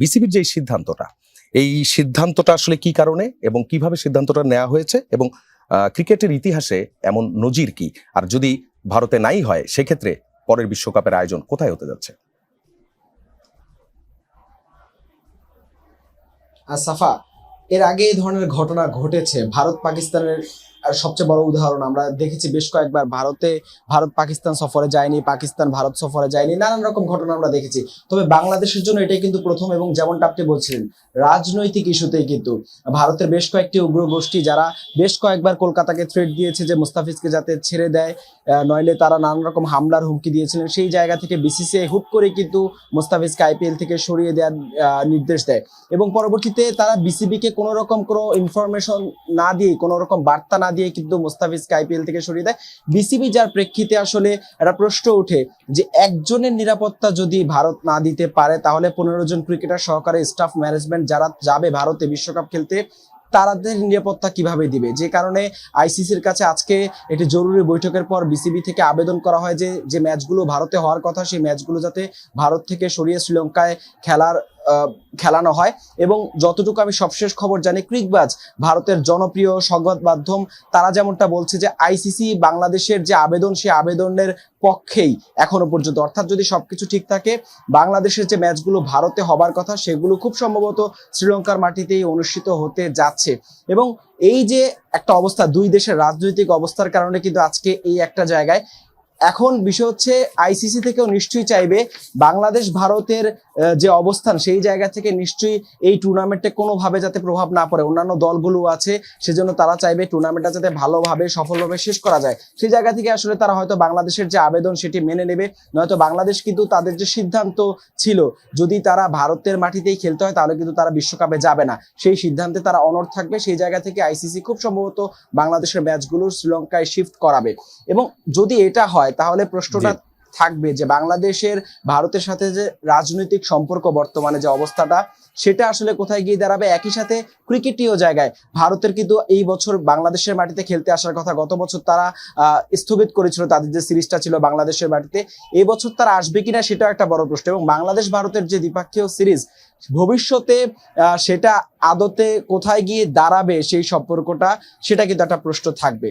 বিসিবির যে সিদ্ধান্তটা, এই সিদ্ধান্তটা আসলে কি কারণে এবং কিভাবে সিদ্ধান্তটা নেওয়া হয়েছে এবং ক্রিকেটের ইতিহাসে এমন নজির কি? আর যদি ভারতে নাই হয় সেক্ষেত্রে পরের বিশ্বকাপের আয়োজন কোথায় হতে যাচ্ছে? সাফা, এর আগে এই ধরনের ঘটনা ঘটেছে। ভারত পাকিস্তানের সবচেয়ে বড় উদাহরণ আমরা দেখেছি বেশ কয়েকবার। ভারত পাকিস্তান সফরে যায়নি, পাকিস্তান ভারত সফরে যায়নি, নানান রকম ঘটনা আমরা দেখেছি। তবে বাংলাদেশের জন্য এটাই কিন্তু প্রথম, এবং যেমনটা আপনি বলছিলেন রাজনৈতিক ইস্যুতেই কিন্তু ভারতের বেশ কয়েকটি উগ্র গোষ্ঠী যারা বেশ কয়েকবার কলকাতাকে থ্রেট দিয়েছে যে মুস্তাফিজকে যাতে ছেড়ে দেয়, নইলে তারা নানান রকম হামলার হুমকি দিয়েছিলেন। সেই জায়গা থেকে বিসিসিআই হুট করে কিন্তু মুস্তাফিজকে আইপিএল থেকে সরিয়ে দেওয়ার নির্দেশ দেয়, এবং পরবর্তীতে তারা বিসিবিকে কোনো রকম কোনো ইনফরমেশন না দিয়ে, কোনো রকম বার্তা না দিয়ে কিন্তু মুস্তাফিজকে আইপিএল থেকে সরিয়ে দেয় বিসিবি। যার প্রেক্ষিতে আসলে একটা প্রশ্ন ওঠে যে একজনের নিরাপত্তা যদি ভারত না দিতে পারে, তাহলে 15 জন ক্রিকেটার সহকারে স্টাফ ম্যানেজমেন্ট যারা যাবে ভারতে বিশ্বকাপ খেলতে, তাদের নিরাপত্তা কিভাবে দিবে? যে কারণে আইসিসির কাছে আজকে একটি জরুরি বৈঠকের পর বিসিবি থেকে আবেদন করা হয় যে ম্যাচগুলো ভারতে হওয়ার কথা, সেই ম্যাচগুলো যাতে ভারত থেকে সরিয়ে শ্রীলঙ্কায় খেলানো হয়। এবং যতটুকু আমি সবশেষ খবর জানি, ক্রিকবাজ ভারতের জনপ্রিয় সংবাদ মাধ্যম তারা যেমনটা বলছে যে আইসিসি বাংলাদেশের যে আবেদন, সেই আবেদনের পক্ষেই এখনো পর্যন্ত। অর্থাৎ যদি সবকিছু ঠিক থাকে, বাংলাদেশের যে ম্যাচগুলো ভারতে হবার কথা সেগুলো খুব সম্ভবত শ্রীলঙ্কার মাটিতেই অনুষ্ঠিত হতে যাচ্ছে। এবং এই যে একটা অবস্থা, দুই দেশের রাজনৈতিক অবস্থার কারণে কিন্তু আজকে এই একটা জায়গায় এখন বিষয় হচ্ছে আইসিসি থেকেও নিশ্চয়ই চাইবে বাংলাদেশ ভারতের যে অবস্থান, সেই জায়গা থেকে নিশ্চয়ই এই টুর্নামেন্টে কোনোভাবে যাতে প্রভাব না পড়ে। অন্যান্য দলগুলো আছে, সেজন্য তারা চাইবে টুর্নামেন্টটা যাতে ভালোভাবে সফলভাবে শেষ করা যায়। সেই জায়গা থেকে আসলে তারা হয়তো বাংলাদেশের যে আবেদন সেটি মেনে নেবে, নয়তো বাংলাদেশ কিন্তু তাদের যে সিদ্ধান্ত ছিল যদি তারা ভারতের মাটিতেই খেলতে হয় তাহলে কিন্তু তারা বিশ্বকাপে যাবে না, সেই সিদ্ধান্তে তারা অনড় থাকবে। সেই জায়গা থেকে আইসিসি খুব সম্ভবত বাংলাদেশের ম্যাচগুলো শ্রীলঙ্কায় শিফট করাবে। এবং যদি এটা হয় তাহলে প্রশ্নটা থাকবে যে বাংলাদেশের ভারতের সাথে যে রাজনৈতিক সম্পর্ক বর্তমানে যে অবস্থাটা, সেটা আসলে কোথায় গিয়ে দাঁড়াবে। একই সাথে ক্রিকেটীয় জায়গায় ভারতের কিন্তু এই বছর বাংলাদেশের মাটিতে খেলতে আসার কথা। গত বছর তারা স্থগিত করেছিল তাদের যে সিরিজটা ছিল বাংলাদেশের মাটিতে। এই বছর তারা আসবে কিনা সেটাও একটা বড় প্রশ্ন। এবং বাংলাদেশ ভারতের যে দ্বিপাক্ষিক সিরিজ ভবিষ্যতে, সেটা আদতে কোথায় গিয়ে দাঁড়াবে সেই সম্পর্কটা, সেটা কিন্তু একটা প্রশ্ন থাকবে।